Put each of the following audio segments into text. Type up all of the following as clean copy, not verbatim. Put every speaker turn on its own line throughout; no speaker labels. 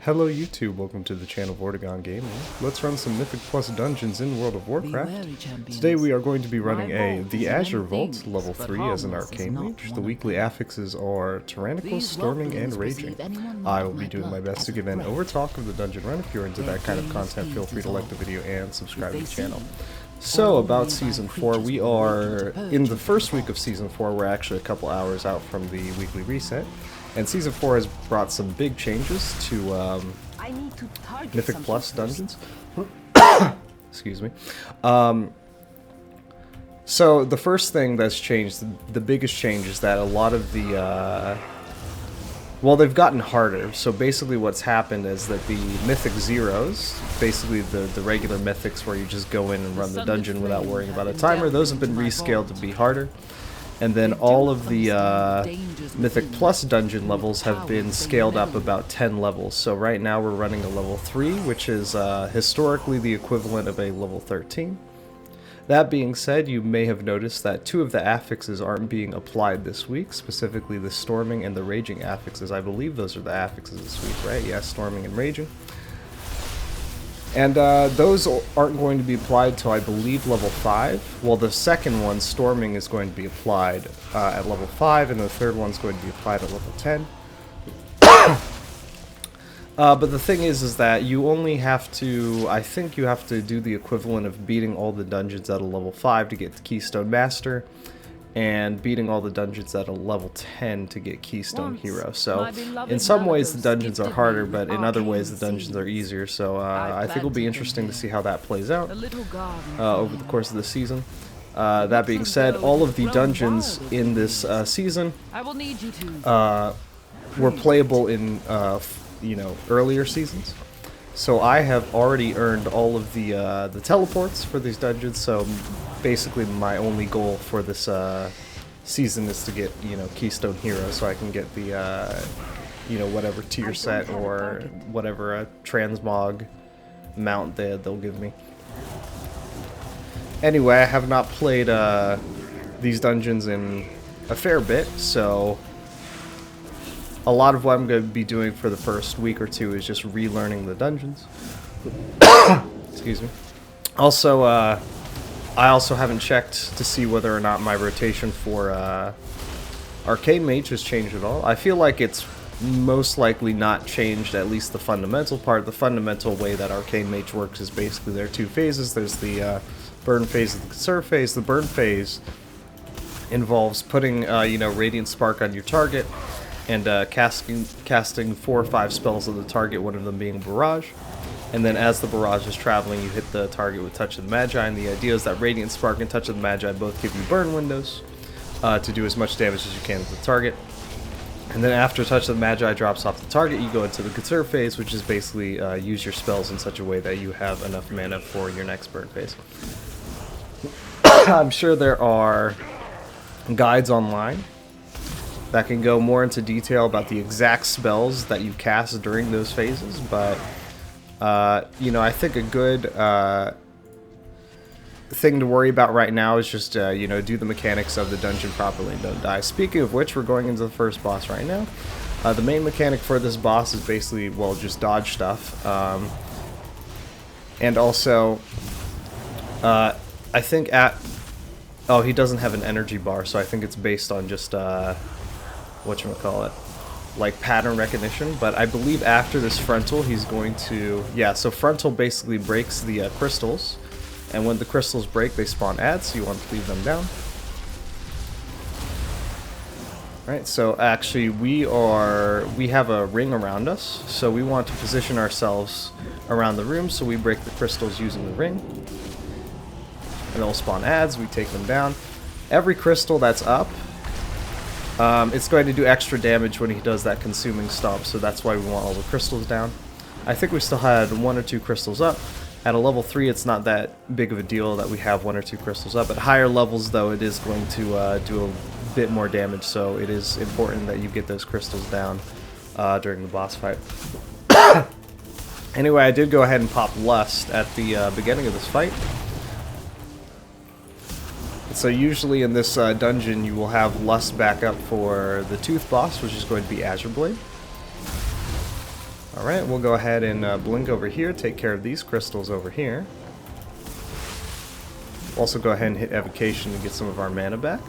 Hello YouTube, welcome to the channel of Vortigon Gaming. Let's run some Mythic Plus dungeons in World of Warcraft. Today we are going to be running the Azure Vault, level 3 as an Arcane Mage. The weekly affixes are Tyrannical, Storming, and Raging. I will be doing my best to give an overtalk of the dungeon run. If you're into that kind of content, feel free to like the video and subscribe to the channel. So, about Season 4, we are in the first week of Season 4, we're actually a couple hours out from the weekly reset. And Season 4 has brought some big changes to Mythic Plus dungeons. Excuse me. So the first thing that's changed, the biggest change, is that a lot of the... well, they've gotten harder. So basically what's happened is that the Mythic Zeros, basically the regular Mythics where you just go in and run the dungeon without worrying about a timer, those have been rescaled to be harder. And then all of the Mythic Plus dungeon levels have been scaled up about 10 levels. So right now we're running a level 3, which is historically the equivalent of a level 13. That being said, you may have noticed that 2 of the affixes aren't being applied this week, specifically the Storming and the Raging affixes. I believe those are the affixes this week, right? Yes, Storming and Raging. And those aren't going to be applied till, I believe, level 5. Well, the second one, Storming, is going to be applied at level 5, and the third one's going to be applied at level 10. But the thing is that you only have to, I think you have to do the equivalent of beating all the dungeons at a level 5 to get the Keystone Master, and beating all the dungeons at a level 10 to get Keystone Hero. So, in some ways the dungeons are harder, but in other ways the dungeons are easier. So, I think it'll be interesting to see how that plays out over the course of the season. That being said, all of the dungeons in this season were playable in, earlier seasons. So I have already earned all of the teleports for these dungeons, so basically my only goal for this season is to get, Keystone Hero, so I can get the, whatever tier set or whatever transmog mount they'll give me. Anyway, I have not played these dungeons in a fair bit, so a lot of what I'm going to be doing for the first week or two is just relearning the dungeons. Excuse me. Also, I also haven't checked to see whether or not my rotation for Arcane Mage has changed at all. I feel like it's most likely not changed, at least the fundamental part. The fundamental way that Arcane Mage works is basically there are 2 phases. There's the burn phase and the conserve phase. The burn phase involves putting, Radiant Spark on your target, and casting 4 or 5 spells on the target, one of them being Barrage. And then as the Barrage is traveling, you hit the target with Touch of the Magi, and the idea is that Radiant Spark and Touch of the Magi both give you burn windows to do as much damage as you can to the target. And then after Touch of the Magi drops off the target, you go into the Conserve phase, which is basically use your spells in such a way that you have enough mana for your next burn phase. I'm sure there are guides online that can go more into detail about the exact spells that you cast during those phases, but I think a good thing to worry about right now is just do the mechanics of the dungeon properly and don't die. Speaking of which, we're going into the first boss right now. The main mechanic for this boss is basically, well, just dodge stuff, and also I think he doesn't have an energy bar, so I think it's based on just whatchamacallit, like pattern recognition. But I believe after this frontal he's going to, so frontal basically breaks the crystals, and when the crystals break they spawn ads, so you want to leave them down. Right, so actually we have a ring around us, so we want to position ourselves around the room, so we break the crystals using the ring, and they'll spawn ads, we take them down. Every crystal that's up, it's going to do extra damage when he does that consuming stomp, so that's why we want all the crystals down. I think we still had 1 or 2 crystals up. At a level 3 it's not that big of a deal that we have 1 or 2 crystals up. At higher levels though, it is going to do a bit more damage, so it is important that you get those crystals down during the boss fight. Anyway, I did go ahead and pop Lust at the beginning of this fight. So usually in this dungeon you will have Lust back up for the Tooth boss, which is going to be Azureblade. Alright, we'll go ahead and blink over here, take care of these crystals over here. Also go ahead and hit Evocation to get some of our mana back.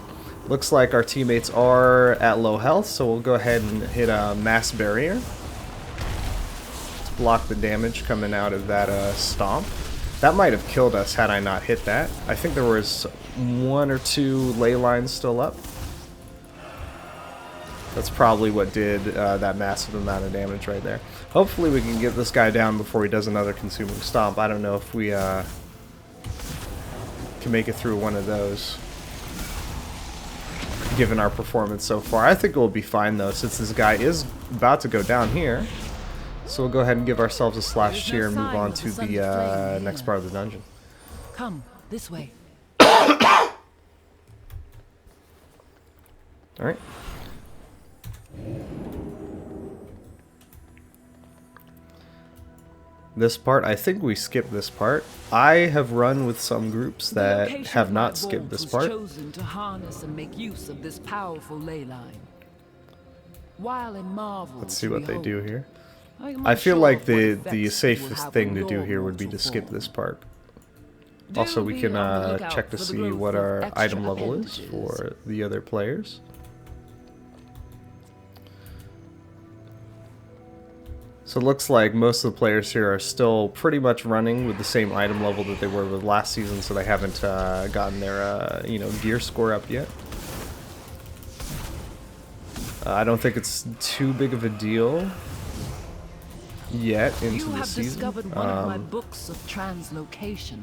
Looks like our teammates are at low health, so we'll go ahead and hit a Mass Barrier to block the damage coming out of that Stomp. That might have killed us had I not hit that. I think there was 1 or 2 ley lines still up. That's probably what did that massive amount of damage right there. Hopefully we can get this guy down before he does another Consuming Stomp. I don't know if we can make it through one of those, given our performance so far. I think we'll be fine though, since this guy is about to go down here. So we'll go ahead and give ourselves a slash cheer and move on to the next part of the dungeon.
Come this way.
Alright. This part, I think we skipped this part. I have run with some groups that have not skipped this part.
Chosen to harness and make use of this powerful ley line. While in marvels,
let's see what they do here. I feel like the safest thing to do here would be to skip this part. Also, we can check to see what our item level is for the other players. So it looks like most of the players here are still pretty much running with the same item level that they were with last season, so they haven't gotten their gear score up yet. I don't think it's too big of a deal yet into the season.
Discovered one of my books of translocation.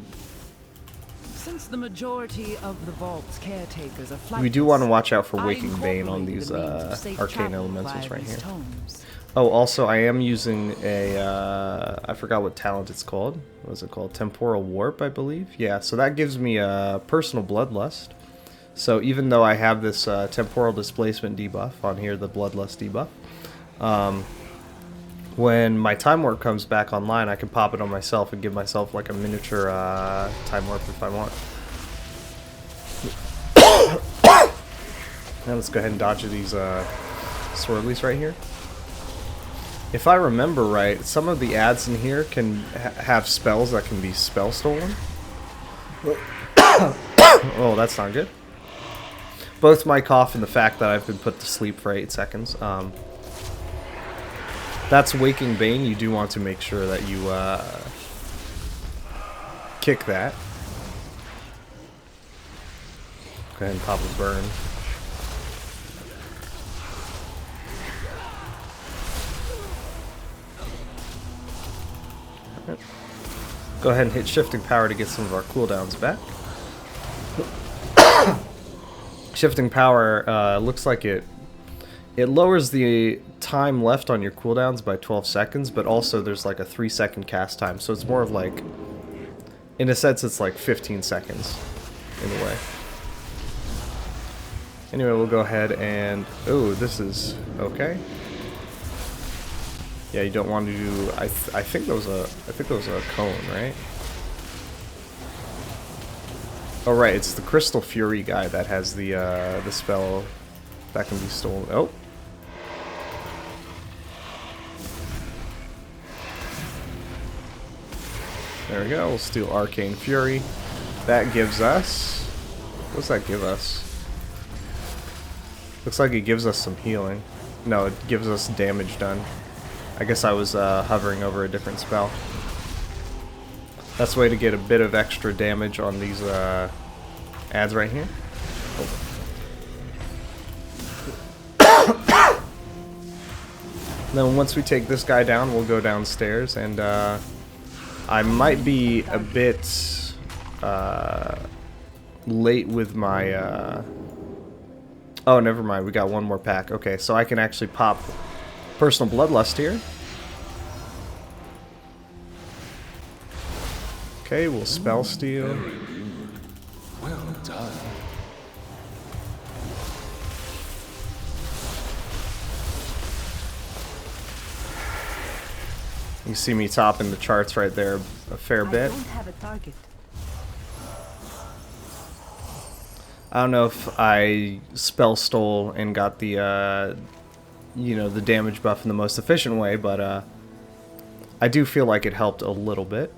Since the majority of the Vault's caretakers are flightless,
we do want to watch out for Waking Bane on these Arcane Elementals right here. Oh, also, I am using a, I forgot what talent it's called. What is it called? Temporal Warp, I believe? Yeah, so that gives me a personal Bloodlust. So even though I have this Temporal Displacement debuff on here, the Bloodlust debuff, when my Time Warp comes back online, I can pop it on myself and give myself like a miniature Time Warp if I want. Now let's go ahead and dodge these swirlies right here. If I remember right, some of the ads in here can have spells that can be spell stolen. Oh, that's not good. Both my cough and the fact that I've been put to sleep for 8 seconds. That's Waking Bane. You do want to make sure that you kick that. Go ahead and pop a burn. Go ahead and hit Shifting Power to get some of our cooldowns back. Shifting Power looks like it lowers the time left on your cooldowns by 12 seconds, but also there's like a 3-second cast time, so it's more of like, in a sense, it's like 15 seconds in a way. Anyway, we'll go ahead and, oh, this is okay. Yeah, you don't want to do. I think there was a cone, right? Oh right, it's the Crystal Fury guy that has the spell that can be stolen. Oh. There we go. We'll steal Arcane Fury. That gives us. What does that give us? Looks like it gives us some healing. No, it gives us damage done. I guess I was hovering over a different spell. That's a way to get a bit of extra damage on these ads right here. Oh. Then once we take this guy down, we'll go downstairs, and I might be a bit late with my... Oh, never mind. We got one more pack. Okay, so I can actually pop Personal Bloodlust here. Okay, we'll Spell Steal.
Well done.
You see me topping the charts right there a fair bit.
I don't have a target.
I don't know if I spell stole and got the the damage buff in the most efficient way, but I do feel like it helped a little bit.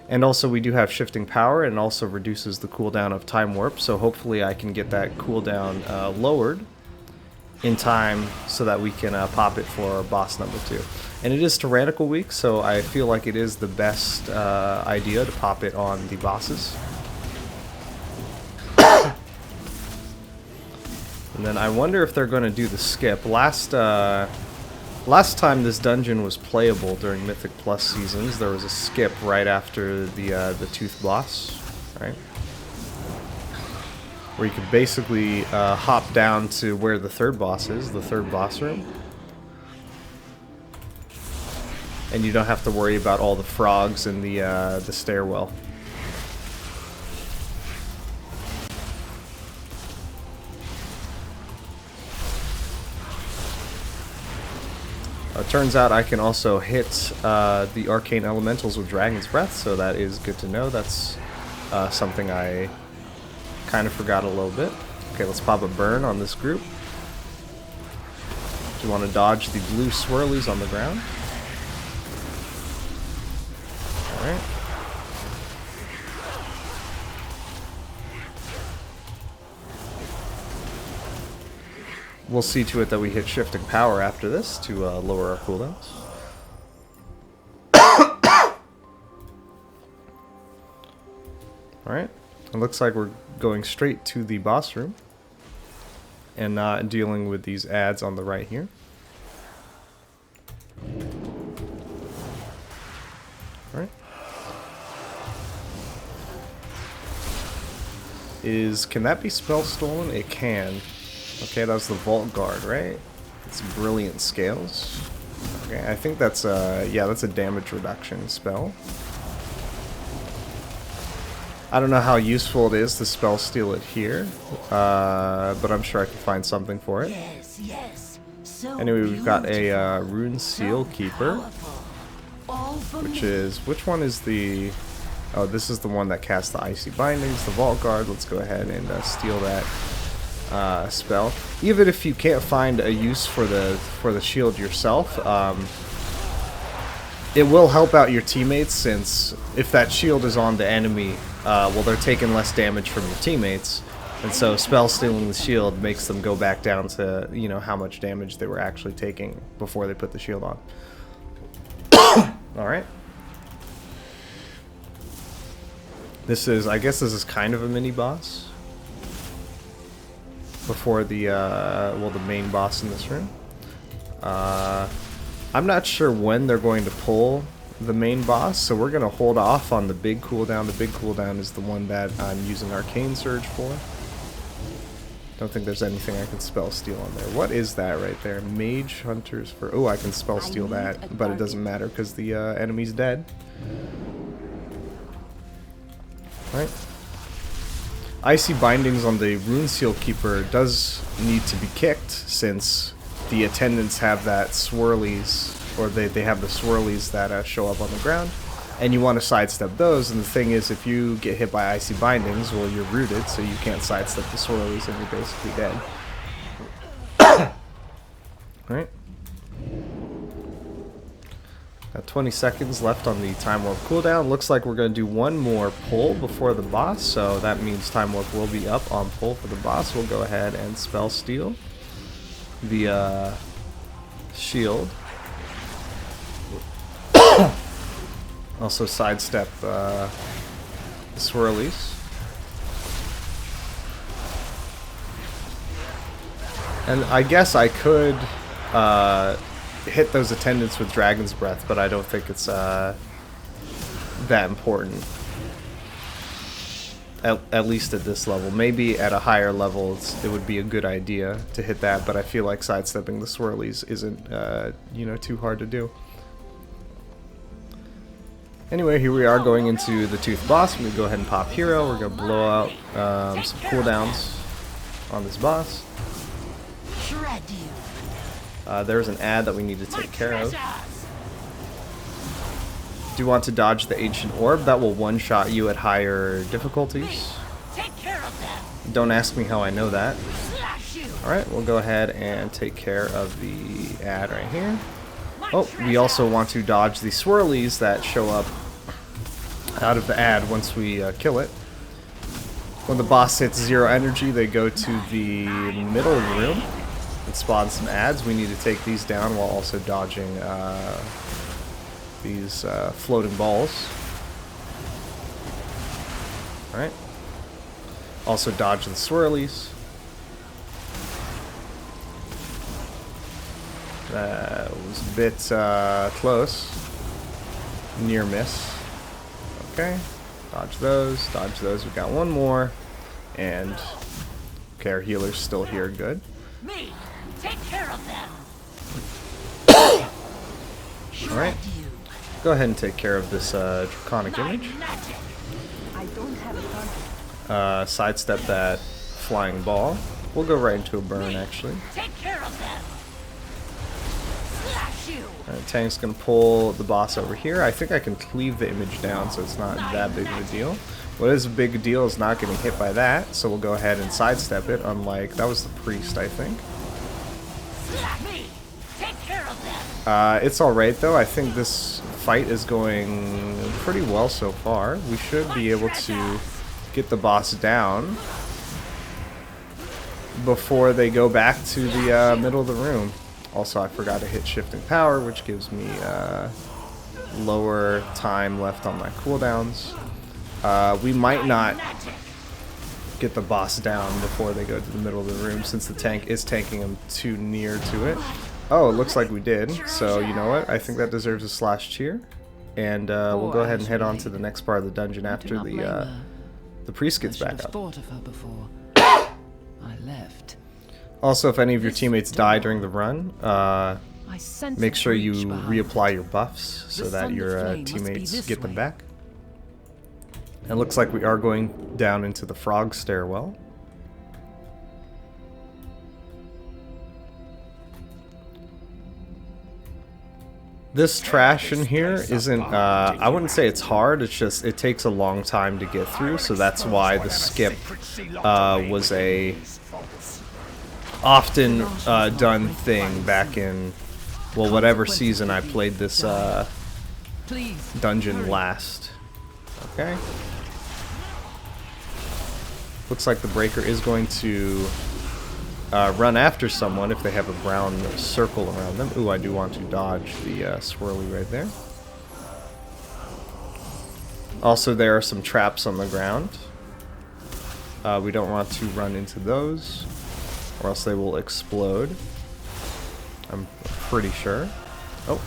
And also we do have shifting power, and also reduces the cooldown of time warp, so hopefully I can get that cooldown lowered in time so that we can pop it for boss number 2. And it is Tyrannical week, so I feel like it is the best idea to pop it on the bosses. And then I wonder if they're going to do the skip. Last time this dungeon was playable during Mythic Plus seasons, there was a skip right after the Tooth boss, right? Where you could basically hop down to where the third boss is, the third boss room. And you don't have to worry about all the frogs in the stairwell. It turns out I can also hit the Arcane Elementals with Dragon's Breath, so that is good to know. That's something I kind of forgot a little bit. Okay, let's pop a burn on this group. Do you want to dodge the blue swirlies on the ground? Alright. We'll see to it that we hit shifting power after this to lower our cooldowns. Alright, it looks like we're going straight to the boss room and not dealing with these ads on the right here. Alright. Can that be spell stolen? It can. Okay, that was the Vault Guard, right? It's Brilliant Scales. Okay, I think that's yeah, that's a damage reduction spell. I don't know how useful it is to spell steal it here, but I'm sure I can find something for it.
Yes, yes. So
anyway, we've got a Rune Seal Keeper, which one is the... Oh, this is the one that casts the Icy Bindings, the Vault Guard. Let's go ahead and steal that spell. Even if you can't find a use for the shield yourself, it will help out your teammates, since if that shield is on the enemy, well, they're taking less damage from your teammates, and so spell stealing the shield makes them go back down to, you know, how much damage they were actually taking before they put the shield on. Alright. I guess this is kind of a mini boss before the well, the main boss in this room. I'm not sure when they're going to pull the main boss, so we're gonna hold off on the big cooldown. The big cooldown is the one that I'm using Arcane Surge for. Don't think there's anything I can spell steal on there. What is that right there? Mage Hunters for... Oh, I can spell steal that, but it doesn't matter because the enemy's dead. Right. Icy Bindings on the Rune Seal Keeper does need to be kicked, since the attendants have that swirlies, or they have the swirlies that show up on the ground, and you want to sidestep those. And the thing is, if you get hit by Icy Bindings, well, you're rooted, so you can't sidestep the swirlies, and you're basically dead. Alright. Got 20 seconds left on the Time Warp cooldown. Looks like we're going to do one more pull before the boss, so that means Time Warp will be up on pull for the boss. We'll go ahead and spell steal the shield. Also sidestep the swirlies. And I guess I could hit those attendants with Dragon's Breath, but I don't think it's that important. At least at this level. Maybe at a higher level it would be a good idea to hit that, but I feel like sidestepping the swirlies isn't you know, too hard to do. Anyway, here we are going into the Tooth boss. I'm going to go ahead and pop Hero. We're going to blow out some cooldowns on this boss. There's an ad that we need to take care of. Do you want to dodge the Ancient Orb? That will one-shot you at higher difficulties. Don't ask me how I know that. Alright, we'll go ahead and take care of the ad right here. Oh, we also want to dodge the swirlies that show up out of the ad once we kill it. When the boss hits 0 energy, they go to the middle room and spawn some ads. We need to take these down while also dodging these floating balls. Alright. Also dodge the swirlies. That was a bit close. Near miss. Okay. Dodge those. Dodge those. We got one more. And okay, our healer's still here. Good.
Me, take care of them.
Alright. Go ahead and take care of this draconic image.
I don't have a target.
Sidestep that flying ball. We'll go right into a burn, actually.
Take care of them. Slash you.
Alright, Tank's gonna pull the boss over here. I think I can cleave the image down, so it's not that big of a deal. What is a big deal is not getting hit by that, so we'll go ahead and sidestep it, unlike... that was the priest, I think.
Slash me. Take care of them.
It's alright, though. I think this fight is going pretty well so far. We should be able to get the boss down before they go back to the middle of the room. Also, I forgot to hit shifting power, which gives me lower time left on my cooldowns. We might not get the boss down before they go to the middle of the room, since the tank is taking them too near to it. Oh, it looks like we did. So, you know what? I think that deserves a slash cheer. And we'll go ahead and head on to the next part of the dungeon after the priest gets back up.
Thought of her before. I left.
Also, if any of your teammates die during the run, make sure you reapply your buffs so that your teammates get them back. And it looks like we are going down into the frog stairwell. This trash in here isn't, I wouldn't say it's hard, it's just, it takes a long time to get through, so that's why the skip was a often done thing back in, well, whatever season I played this dungeon last. Okay. Looks like the breaker is going to run after someone if they have a brown circle around them. Ooh, I do want to dodge the swirly right there. Also, there are some traps on the ground. We don't want to run into those, or else they will explode. I'm pretty sure. Oh,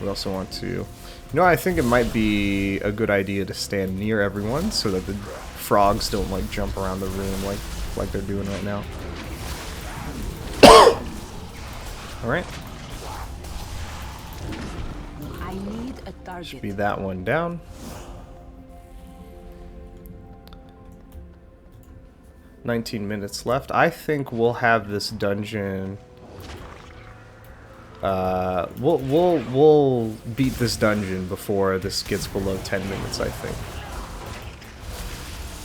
we also want to... You know, I think it might be a good idea to stand near everyone so that the frogs don't, like, jump around the room like they're doing right now. Alright.
I need a target.
Should be that one down. $19 minutes left. I think we'll have this dungeon. We'll beat this dungeon before this gets below 10 minutes, I think.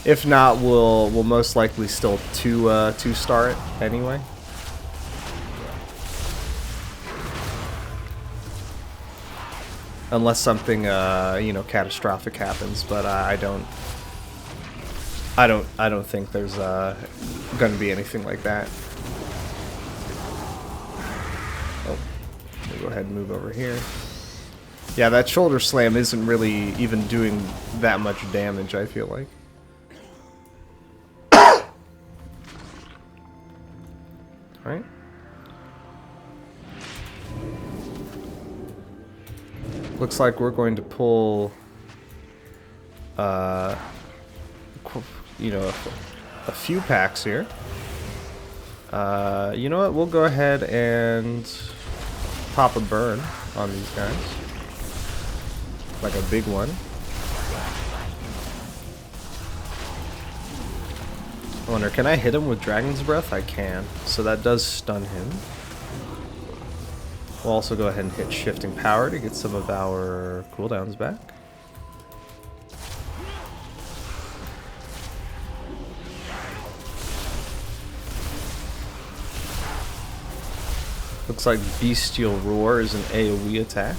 If not, we'll most likely still two-star it anyway. Unless something you know, catastrophic happens, but I don't think there's gonna be anything like that. Oh, let me go ahead and move over here. Yeah, that shoulder slam isn't really even doing that much damage, I feel like. Alright. Looks like we're going to pull, you know, a few packs here. You know what? We'll go ahead and pop a burn on these guys. Like a big one. I wonder, can I hit him with Dragon's Breath? I can. So that does stun him. We'll also go ahead and hit Shifting Power to get some of our cooldowns back. Looks like Bestial Roar is an AoE attack.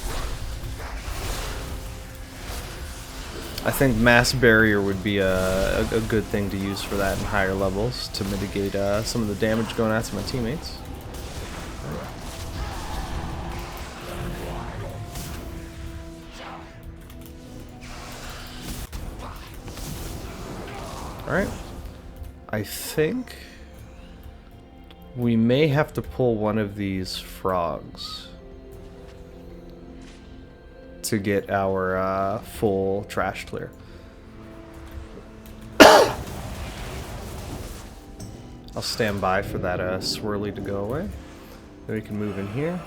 I think Mass Barrier would be a good thing to use for that in higher levels to mitigate some of the damage going out to my teammates. Alright. I think we may have to pull one of these frogs to get our full trash clear. I'll stand by for that swirly to go away. Then we can move in here.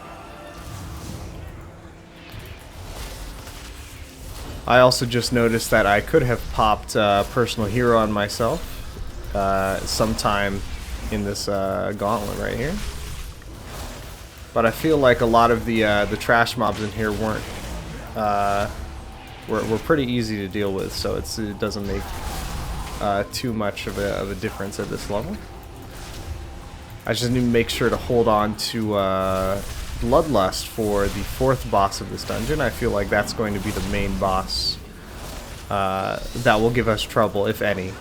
I also just noticed that I could have popped personal hero on myself sometime in this gauntlet right here. But I feel like a lot of the trash mobs in here weren't were pretty easy to deal with, so it doesn't make too much of a difference at this level. I just need to make sure to hold on to Bloodlust for the 4th boss of this dungeon. I feel like that's going to be the main boss that will give us trouble, if any.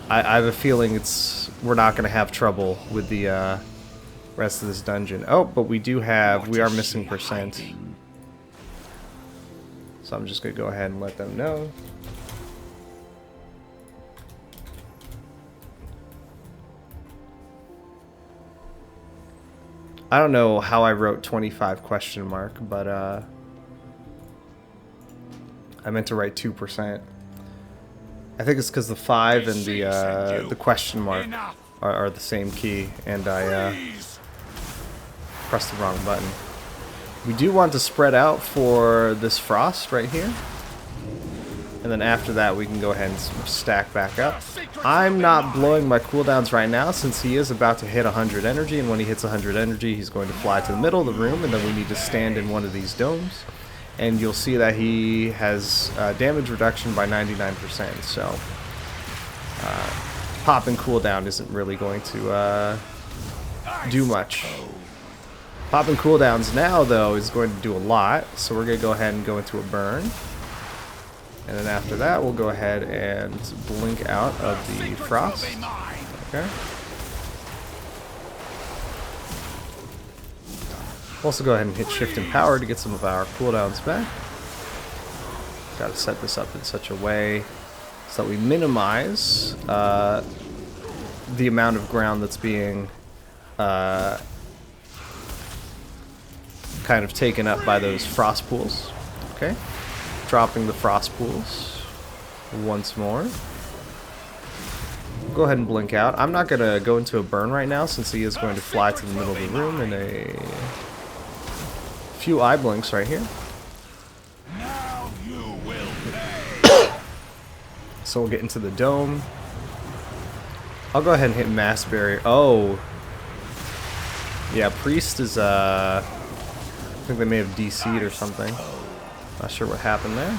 I have a feeling we're not going to have trouble with the rest of this dungeon. Oh, but we are missing percent. So I'm just going to go ahead and let them know. I don't know how I wrote 25 question mark, but I meant to write 2%. I think it's because the 5 and the question mark are the same key, and I pressed the wrong button. We do want to spread out for this frost right here. And then after that we can go ahead and stack back up. I'm not blowing my cooldowns right now since he is about to hit 100 energy, and when he hits 100 energy he's going to fly to the middle of the room, and then we need to stand in one of these domes. And you'll see that he has damage reduction by 99%, so popping cooldown isn't really going to do much. Popping cooldowns now, though, is going to do a lot, so we're going to go ahead and go into a burn. And then after that, we'll go ahead and blink out of the frost. Okay. We'll also go ahead and hit shift and power to get some of our cooldowns back. Got to set this up in such a way so that we minimize the amount of ground that's being kind of taken up by those frost pools. Okay, dropping the frost pools once more. Go ahead and blink out. I'm not going to go into a burn right now since he is going to fly to the middle of the room in a few eye blinks right here.
Now you will pay.
So we'll get into the dome. I'll go ahead and hit mass barrier. Oh, yeah, priest is I think they may have DC'd or something. Not sure what happened there.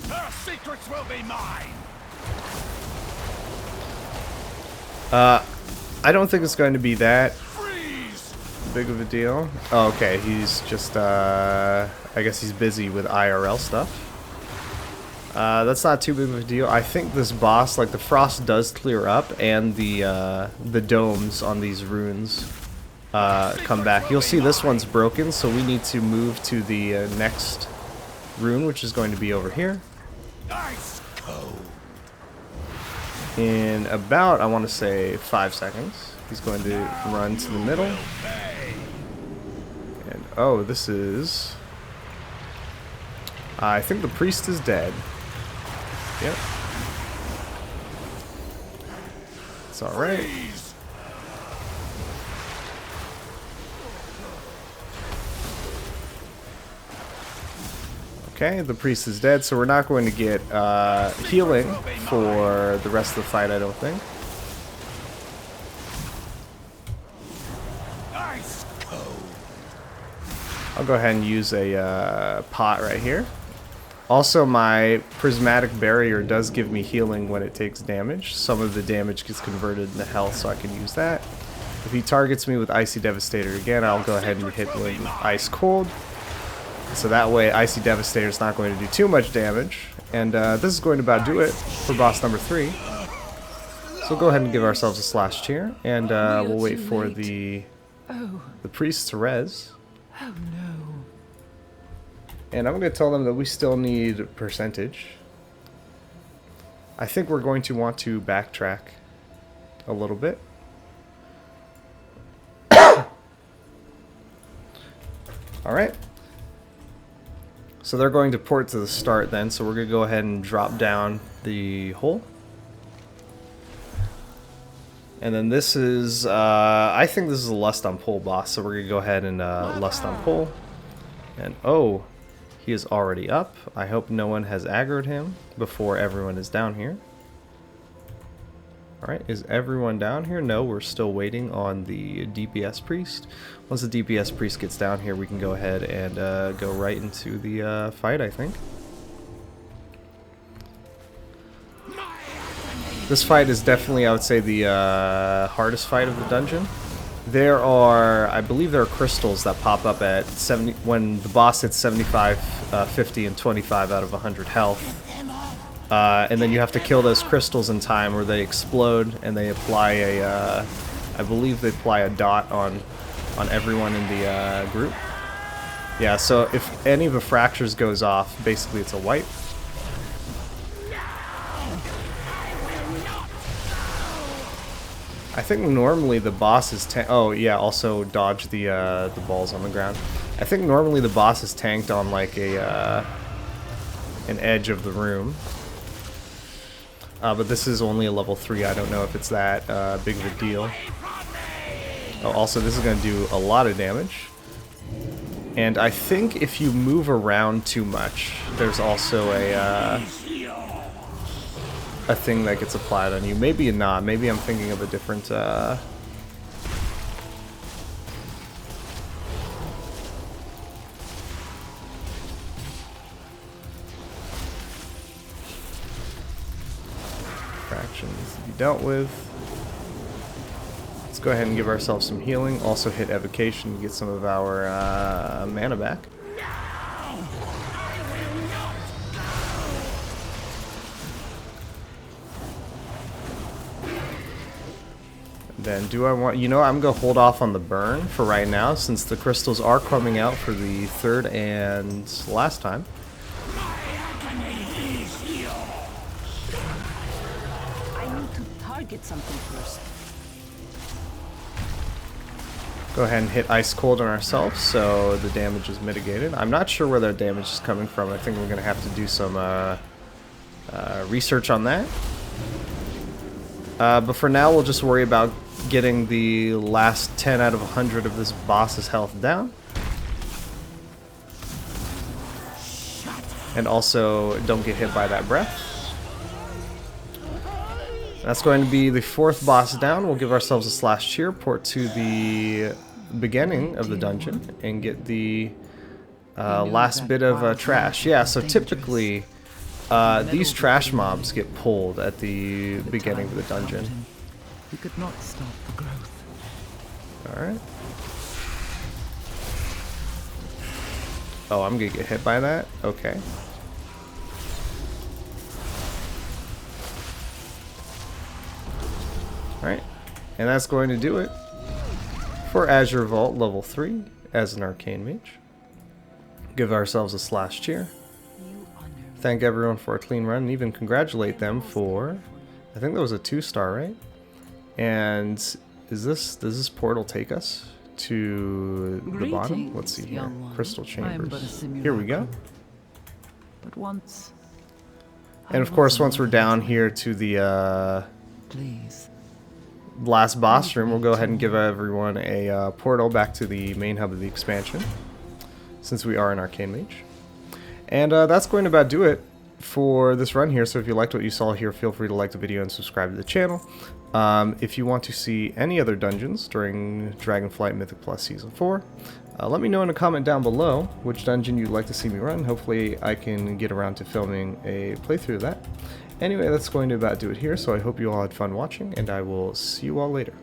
Her secrets will be mine.
I don't think it's going to be that
Freeze.
big of a deal. Oh, okay, he's just I guess he's busy with IRL stuff. That's not too big of a deal. I think this boss, like, the frost does clear up, and the domes on these runes come back. You'll see this one's broken, so we need to move to the next rune, which is going to be over here.
Ice cold.
In about, I want to say, 5 seconds. He's going to run to the middle. And, oh, this is... I think the priest is dead. Yep. It's alright. Okay, the priest is dead, so we're not going to get healing for the rest of the fight, I don't think. I'll go ahead and use a pot right here. Also, my prismatic barrier does give me healing when it takes damage. Some of the damage gets converted into health, so I can use that. If he targets me with Icy Devastator again, I'll go ahead and hit him with Ice Cold. So that way, Icy Devastator is not going to do too much damage. And this is going to about do it for boss number 3. So we'll go ahead and give ourselves a slash cheer, and we'll wait for the priest to res.
Oh no.
And I'm going to tell them that we still need percentage. I think we're going to want to backtrack a little bit. Alright. So they're going to port to the start then, so we're going to go ahead and drop down the hole. And then this is, I think this is a Lust on Pull boss, so we're going to go ahead and Lust on Pull. And oh, he is already up. I hope no one has aggroed him before everyone is down here. Alright, is everyone down here? No, we're still waiting on the DPS priest. Once the DPS priest gets down here, we can go ahead and go right into the fight, I think. This fight is definitely, I would say, the hardest fight of the dungeon. There are, I believe there are crystals that pop up at 70, when the boss hits 75, 50, and 25 out of 100 health. And then you have to kill those crystals in time where they explode and they apply a, I believe they apply a dot on everyone in the group. Yeah, so if any of the fractures goes off, basically it's a wipe. I think normally the boss is oh yeah, also dodge the balls on the ground. I think normally the boss is tanked on like a an edge of the room. But this is only a level 3. I don't know if it's that big of a deal. Oh, also this is going to do a lot of damage. And I think if you move around too much, there's also a thing that gets applied on you. Maybe not. Maybe I'm thinking of a different fraction needs to be dealt with. Let's go ahead and give ourselves some healing. Also hit evocation to get some of our mana back. Then do I want, you know, I'm going to hold off on the burn for right now since the crystals are coming out for the third and last time.
I need to target something first.
Go ahead and hit Ice Cold on ourselves so the damage is mitigated. I'm not sure where that damage is coming from. I think we're going to have to do some research on that. But for now, we'll just worry about getting the last 10 out of 100 of this boss's health down. And also, don't get hit by that breath. That's going to be the 4th boss down. We'll give ourselves a slash cheer, port to the beginning of the dungeon, and get the last bit of trash. Yeah, so typically these trash mobs get pulled at the beginning of the dungeon.
We could not stop the growth.
Alright. Oh, I'm gonna get hit by that? Okay. Alright. And that's going to do it for Azure Vault level 3 as an Arcane Mage. Give ourselves a slash cheer. Thank everyone for a clean run and even congratulate them for, I think that was a 2-star, right? And does this portal take us to the bottom? Let's see here. Crystal Chambers. Here we go.
But once,
and of course, once we're down here to the
please.
last boss room, we'll go ahead and give everyone a portal back to the main hub of the expansion, since we are an Arcane Mage. And that's going to about do it for this run here. So if you liked what you saw here, feel free to like the video and subscribe to the channel. If you want to see any other dungeons during Dragonflight Mythic Plus Season 4, Let me know in a comment down below which dungeon you'd like to see me run. Hopefully I can get around to filming a playthrough of that. Anyway, that's going to about do it here, so I hope you all had fun watching, and I will see you all later.